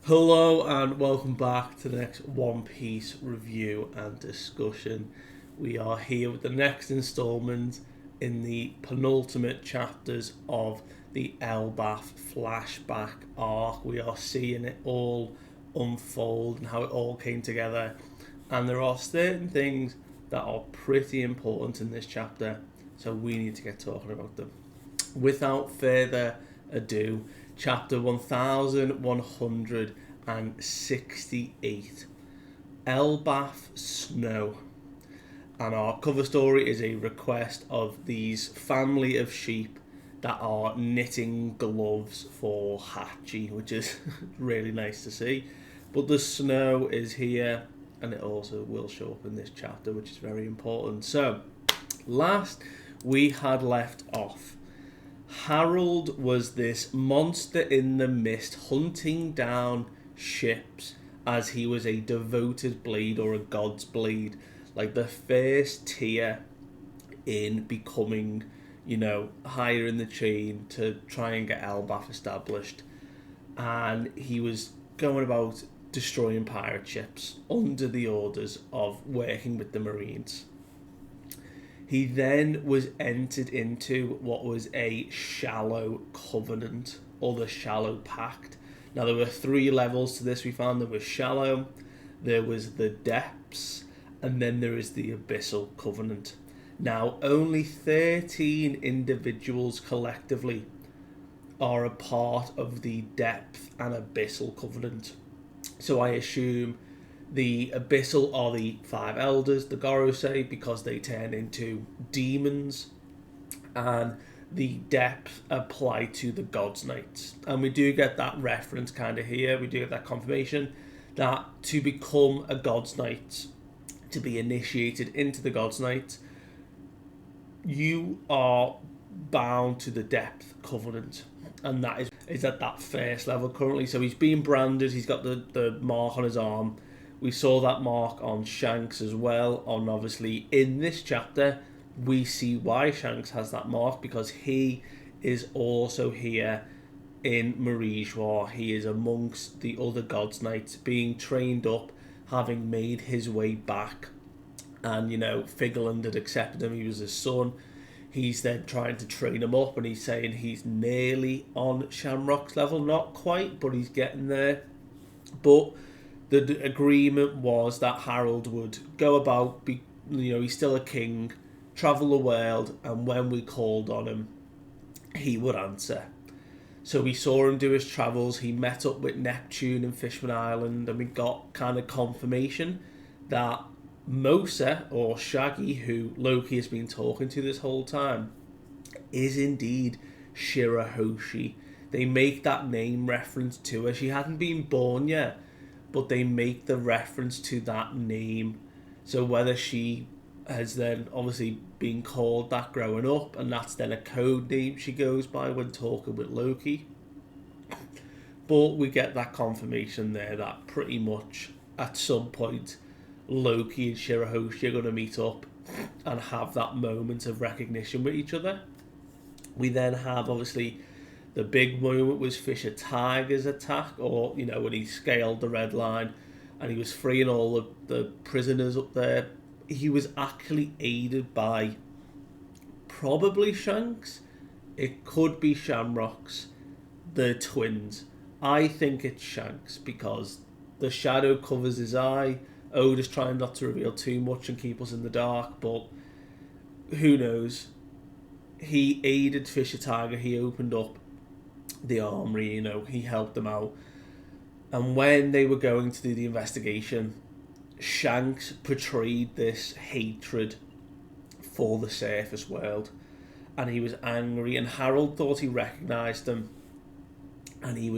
Hello and welcome back to the next One Piece review and discussion. We are here with the next installment in the penultimate chapters of the Elbaph flashback arc. We are seeing it all unfold and how it all came together. And there are certain things that are pretty important in this chapter, so we need to get talking about them. Without further ado, chapter 1168, Elbaph Snow. And our cover story is a request of these family of sheep that are knitting gloves for Hachi, which is really nice to see. But the snow is here, and it also will show up in this chapter, which is very important. So, last we had left off, Harald was this monster in the mist hunting down ships as he was a devoted blade or a god's blade, like the first tier in becoming, higher in the chain to try and get Elbaph established. And he was going about destroying pirate ships under the orders of working with the Marines. He then was entered into what was a shallow covenant, or the shallow pact. Now, there were 3 levels to this we found. There was shallow, there was the depths, and then there is the abyssal covenant. Now, only 13 individuals collectively are a part of the depth and abyssal covenant. So I assume the abyssal are the 5 elders, the Gorosei, because they turn into demons, and the depth apply to the God's Knights. And we do get that reference kind of here, we do get that confirmation that to become a God's Knight, to be initiated into the God's Knight, you are bound to the depth covenant, and that is at that first level currently. So he's being branded, he's got the mark on his arm. We saw that mark on Shanks as well. On obviously in this chapter, we see why Shanks has that mark, because he is also here in Marijois. He is amongst the other God's Knights, being trained up, having made his way back. And, Figaland had accepted him. He was his son. He's then trying to train him up, and he's saying he's nearly on Shamrock's level. Not quite, but he's getting there. But the agreement was that Harald would go about, he's still a king, travel the world, and when we called on him, he would answer. So we saw him do his travels. He met up with Neptune and Fishman Island, and we got kind of confirmation that Mosa, or Shaggy, who Loki has been talking to this whole time, is indeed Shirahoshi. They make that name reference to her. She hadn't been born yet, but they make the reference to that name. So whether she has then obviously been called that growing up, and that's then a code name she goes by when talking with Loki. But we get that confirmation there that pretty much at some point Loki and Shirahoshi are going to meet up and have that moment of recognition with each other. We then have obviously the big moment was Fisher Tiger's attack, or when he scaled the red line and he was freeing all the prisoners up there. He was actually aided by probably Shanks. It could be Shamrocks, the twins. I think it's Shanks because the shadow covers his eye. Oda's trying not to reveal too much and keep us in the dark, but who knows? He aided Fisher Tiger. He opened up the armory, he helped them out. And when they were going to do the investigation, Shanks portrayed this hatred for the surface world, and he was angry, and Harald thought he recognised him, and he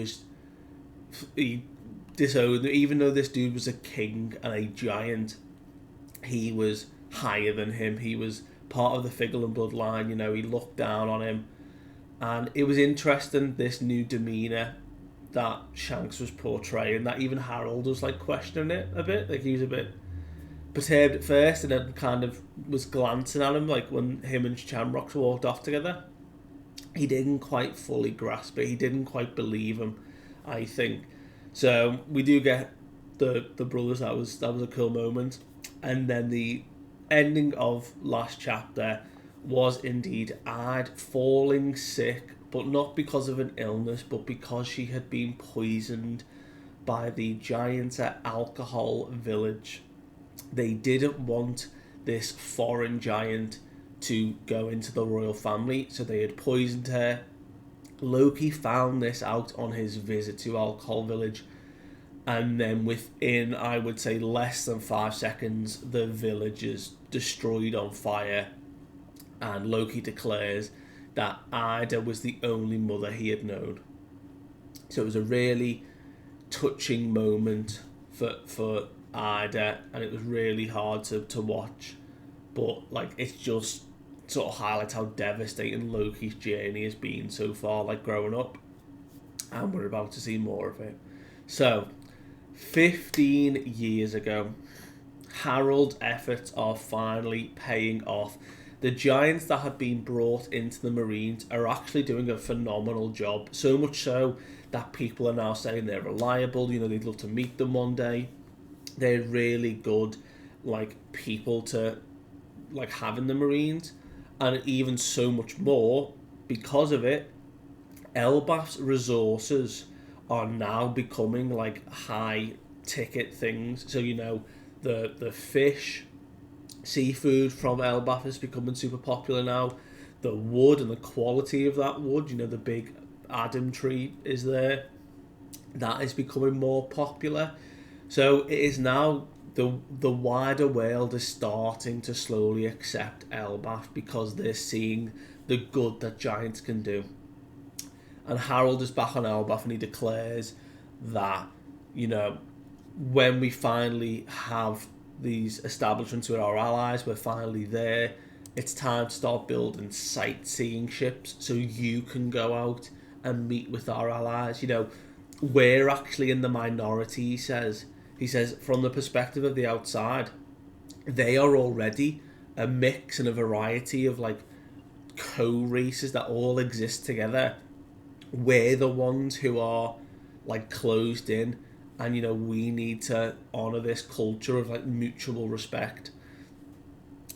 disowned him. Even though this dude was a king and a giant, he was higher than him. He was part of the Figaland bloodline, he looked down on him. And it was interesting, this new demeanour that Shanks was portraying, that even Harald was questioning it a bit. He was a bit perturbed at first, and then kind of was glancing at him, when him and Shamrocks walked off together. He didn't quite fully grasp it. He didn't quite believe him, I think. So we do get the brothers. That was a cool moment. And then the ending of last chapter was indeed Ard falling sick, but not because of an illness, but because she had been poisoned by the giants at Alcohol Village. They didn't want this foreign giant to go into the royal family, so they had poisoned her. Loki found this out on his visit to Alcohol Village, and then within, I would say, less than 5 seconds, the village is destroyed on fire, and Loki declares that Ida was the only mother he had known. So it was a really touching moment for Ida, and it was really hard to watch, but like it's just sort of highlights how devastating Loki's journey has been so far, like growing up, and we're about to see more of it. So 15 years ago, Harald's efforts are finally paying off. The giants that have been brought into the Marines are actually doing a phenomenal job, so much so that people are now saying they're reliable. You know, they'd love to meet them one day. They're really good, like, people to like have in the Marines, and even so much more because of it. Elbaph's resources are now becoming like high ticket things. So you know, the fish, seafood from Elbaph is becoming super popular now. The wood and the quality of that wood, you know, the big Adam tree is there. That is becoming more popular. So it is now the wider world is starting to slowly accept Elbaph because they're seeing the good that giants can do. And Harald is back on Elbaph, and he declares that, you know, when we finally have these establishments with our allies, we're finally there. It's time to start building sightseeing ships so you can go out and meet with our allies. You know, we're actually in the minority, he says. He says, from the perspective of the outside, they are already a mix and a variety of like co-races that all exist together. We're the ones who are like closed in, and you know, we need to honor this culture of like mutual respect,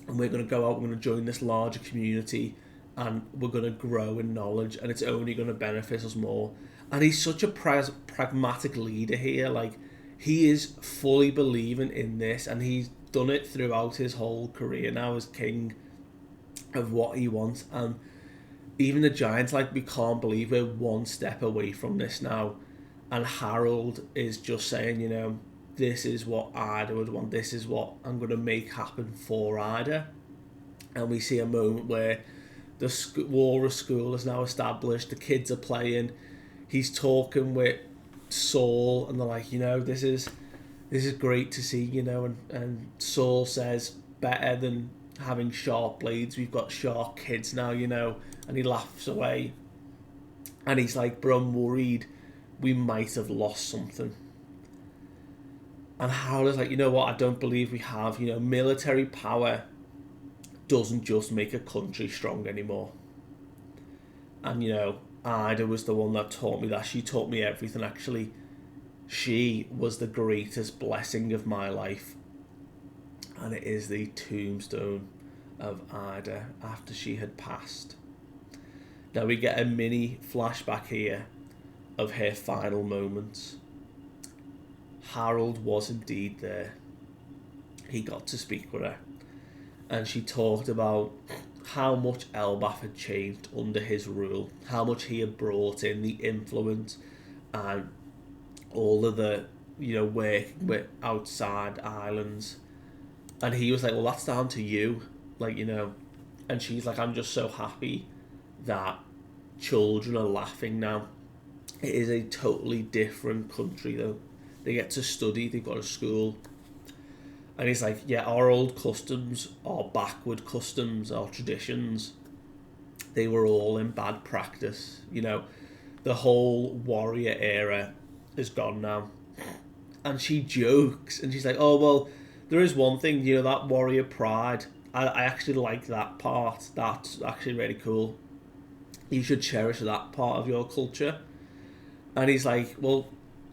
and we're going to go out, we're going to join this larger community, and we're going to grow in knowledge, and it's only going to benefit us more. And he's such a pragmatic leader here. Like, he is fully believing in this, and he's done it throughout his whole career now as king of what he wants. And even the giants, like, we can't believe we're one step away from this now. And Harald is just saying, you know, this is what Ida would want. This is what I'm going to make happen for Ida. And we see a moment where the Walrus School is now established. The kids are playing. He's talking with Saul, and they're like, you know, this is great to see, you know. And Saul says, better than having sharp blades, we've got sharp kids now, you know. And he laughs away. And he's like, bro, I'm worried we might have lost something. And Harold is like, you know what, I don't believe we have. You know, military power doesn't just make a country strong anymore. And, you know, Ida was the one that taught me that. She taught me everything, actually. She was the greatest blessing of my life. And it is the tombstone of Ida after she had passed. Now we get a mini flashback here of her final moments. Harald was indeed there. He got to speak with her, and she talked about how much Elbaph had changed under his rule, how much he had brought in the influence and all of the, you know, working with outside islands. And he was like, well, that's down to you, like, you know. And she's like, I'm just so happy that children are laughing now. It is a totally different country, though. They get to study, they've got a school. And he's like, yeah, our old customs, our backward customs, our traditions, they were all in bad practice. You know, the whole warrior era is gone now. And she jokes, and she's like, oh, well, there is one thing, you know, that warrior pride. I actually like that part. That's actually really cool. You should cherish that part of your culture. And he's like, well,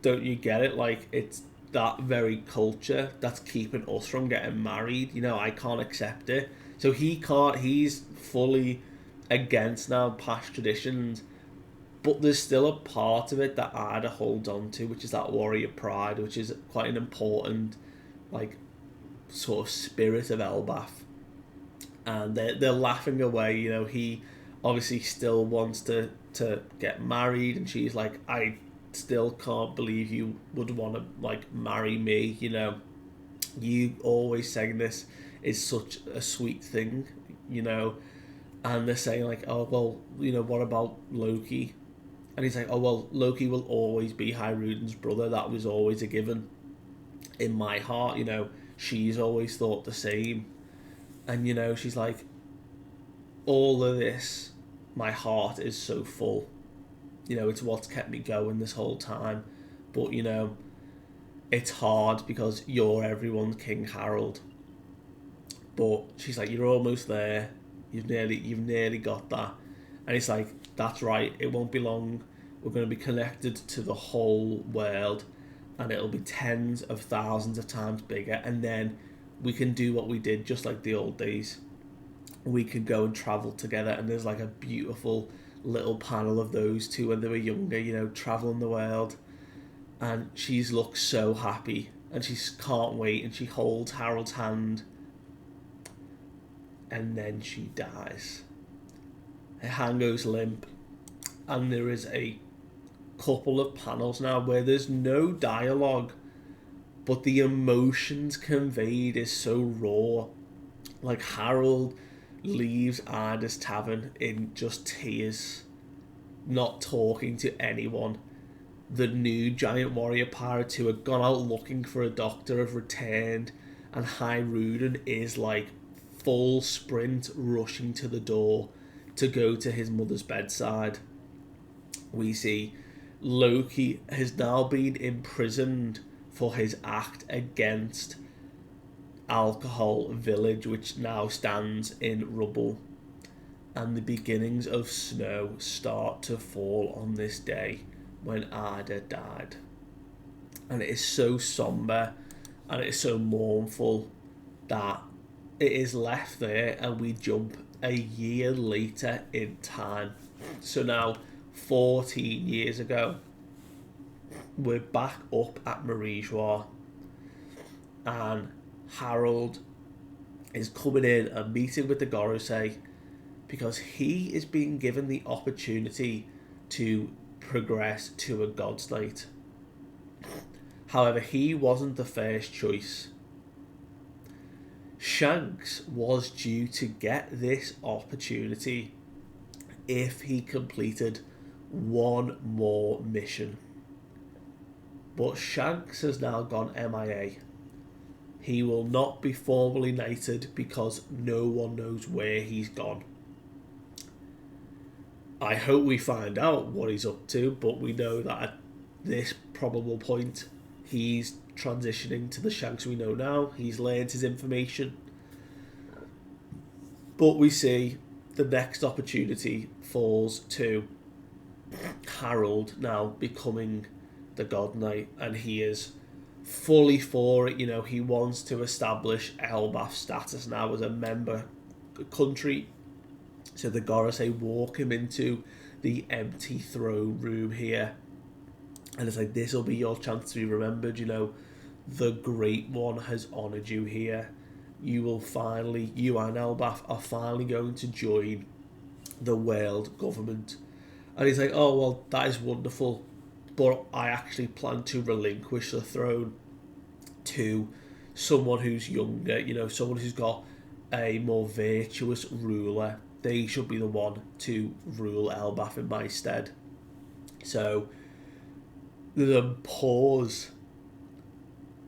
don't you get it? Like, it's that very culture that's keeping us from getting married. You know, I can't accept it. So he can't, he's fully against now past traditions, but there's still a part of it that I'd hold on to, which is that warrior pride, which is quite an important, like, sort of spirit of Elbaph. And they're laughing away, you know, he obviously still wants to get married, and she's like, I still can't believe you would want to, like, marry me, you know, you always saying this is such a sweet thing, you know. And they're saying, like, oh, well, you know, what about Loki? And he's like, oh, well, Loki will always be Hiruden's brother. That was always a given in my heart, you know. She's always thought the same. And, you know, she's like, all of this, my heart is so full. You know, it's what's kept me going this whole time. But, you know, it's hard because you're everyone's King Harald. But she's like, you're almost there. You've nearly got that. And it's like, that's right, it won't be long. We're going to be connected to the whole world, and it'll be tens of thousands of times bigger, and then we can do what we did just like the old days. We could go and travel together, and there's like a beautiful little panel of those two when they were younger, you know, traveling the world. And she's looks so happy, and she can't wait, and she holds Harold's hand, and then she dies. Her hand goes limp, and there is a couple of panels now where there's no dialogue, but the emotions conveyed is so raw. Like, Harald leaves Ida's tavern in just tears, not talking to anyone. The new giant warrior pirates who had gone out looking for a doctor have returned, and Hiruden is like full sprint rushing to the door to go to his mother's bedside. We see Loki has now been imprisoned for his act against Alcohol Village, which now stands in rubble. And the beginnings of snow start to fall on this day when Ida died. And it is so somber and it is so mournful that it is left there, and we jump a year later in time. So now, 14 years ago, we're back up at Marie-Joie, and Harald is coming in and meeting with the Gorosei because he is being given the opportunity to progress to a God's Knight. However, he wasn't the first choice. Shanks was due to get this opportunity if he completed one more mission. But Shanks has now gone MIA. He will not be formally knighted because no one knows where he's gone. I hope we find out what he's up to, but we know that at this probable point he's transitioning to the Shanks we know now. He's learned his information. But we see the next opportunity falls to Harald now becoming the God Knight, and he is fully for it. You know, he wants to establish Elbaph's status now as a member country. So the Gorosei walk him into the empty throne room here, and it's like, this will be your chance to be remembered. You know, the Great One has honoured you here. You and Elbaph are finally going to join the world government. And he's like, oh, well, that is wonderful, but I actually plan to relinquish the throne to someone who's younger, you know, someone who's got a more virtuous ruler. They should be the one to rule Elbaph in my stead. So there's a pause,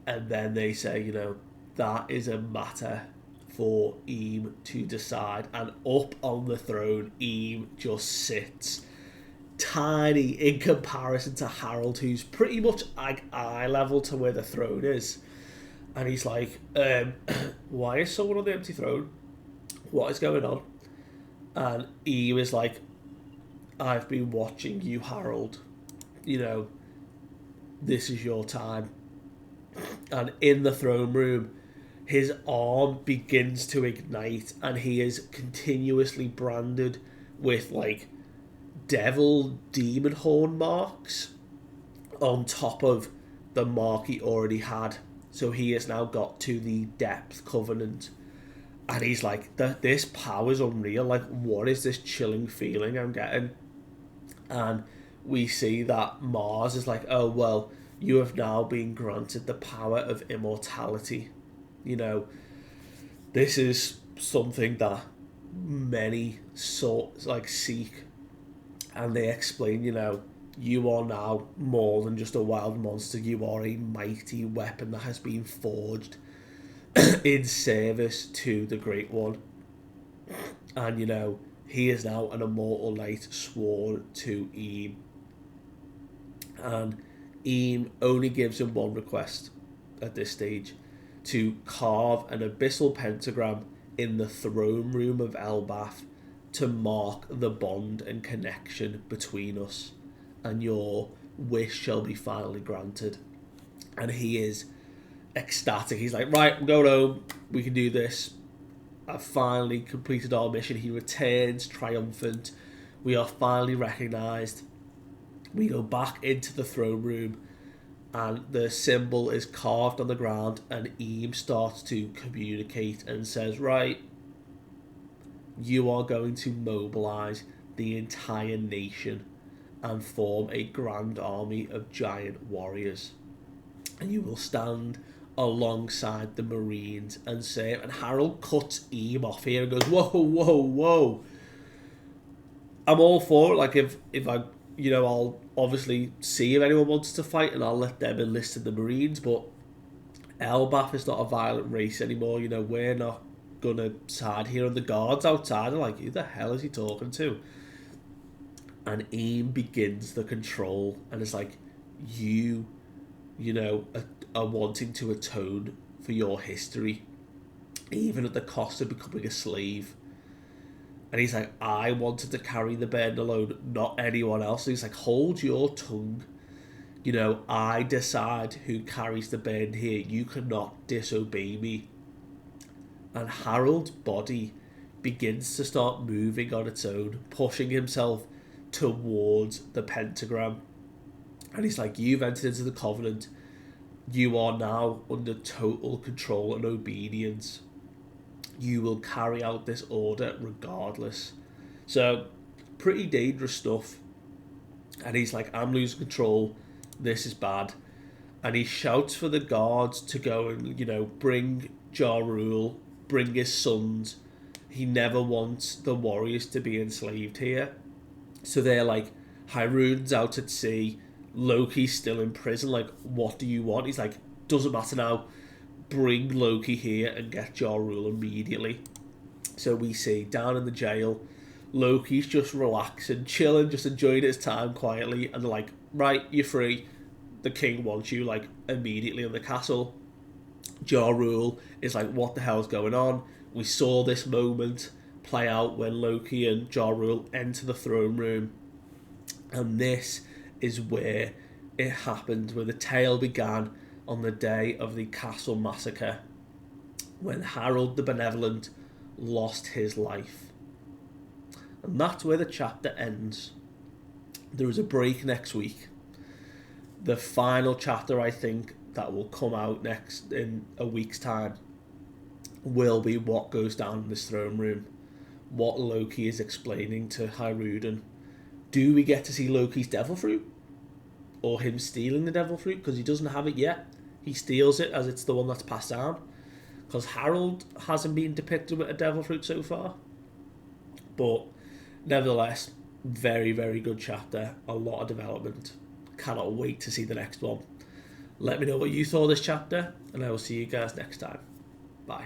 and then they say, you know, that is a matter for Eam to decide. And up on the throne, Eam just sits, tiny in comparison to Harald, who's pretty much like eye level to where the throne is. And he's like, why is someone on the empty throne? What is going on? And Eam is like, I've been watching you, Harald. You know, this is your time. And in the throne room, his arm begins to ignite, and he is continuously branded with like devil demon horn marks on top of the mark he already had. So he has now got to the depth covenant, and he's like, this power is unreal. Like, what is this chilling feeling I'm getting? And we see that Mars is like, oh well, you have now been granted the power of immortality. You know, this is something that many seek, and they explain, you know, you are now more than just a wild monster. You are a mighty weapon that has been forged in service to the Great One. And, you know, he is now an immortal knight sworn to Eam. And Eam only gives him one request at this stage: to carve an abyssal pentagram in the throne room of Elbaph to mark the bond and connection between us, and your wish shall be finally granted. And he is ecstatic. He's like, right, I'm going home, we can do this, I've finally completed our mission. He returns triumphant. We are finally recognised. We go back into the throne room, and the symbol is carved on the ground, and Eam starts to communicate and says, right, you are going to mobilise the entire nation and form a grand army of giant warriors, and you will stand alongside the Marines and serve. And Harald cuts Eam off here and goes, whoa, I'm all for it. Like, if I, you know, I'll obviously see if anyone wants to fight, and I'll let them enlist in the Marines, but Elbaph is not a violent race anymore. You know, we're not gonna side here. And the guards outside are like, who the hell is he talking to? And Eam begins the control, and it's like, you know, are wanting to atone for your history, even at the cost of becoming a slave. And he's like, I wanted to carry the burden alone, not anyone else. And he's like, hold your tongue. You know, I decide who carries the burden here. You cannot disobey me. And Harald's body begins to start moving on its own, pushing himself towards the pentagram. And he's like, you've entered into the covenant. You are now under total control and obedience. You will carry out this order regardless. So, pretty dangerous stuff. And he's like, I'm losing control. This is bad. And he shouts for the guards to go and, you know, bring Ja Rule, bring his sons. He never wants the warriors to be enslaved here. So they're like, Hyrule out at sea, Loki's still in prison, like, what do you want? He's like, doesn't matter now, bring Loki here and get Ja Rule immediately. So we see down in the jail, Loki's just relaxing, chilling, just enjoying his time quietly, and they're like, right, you're free, the king wants you, like, immediately in the castle. Ja Rule is like, what the hell's going on? We saw this moment play out when Loki and Ja Rule enter the throne room, and this is where it happened, where the tale began on the day of the castle massacre, when Harald the Benevolent lost his life. And that's where the chapter ends. There is a break next week. The final chapter, I think, that will come out next in a week's time will be what goes down in this throne room, what Loki is explaining to Hyrule. Do we get to see Loki's devil fruit? Or him stealing the devil fruit? Because he doesn't have it yet. He steals it as it's the one that's passed down. Because Harald hasn't been depicted with a devil fruit so far. But nevertheless, very, very good chapter. A lot of development. Cannot wait to see the next one. Let me know what you thought of this chapter, and I will see you guys next time. Bye.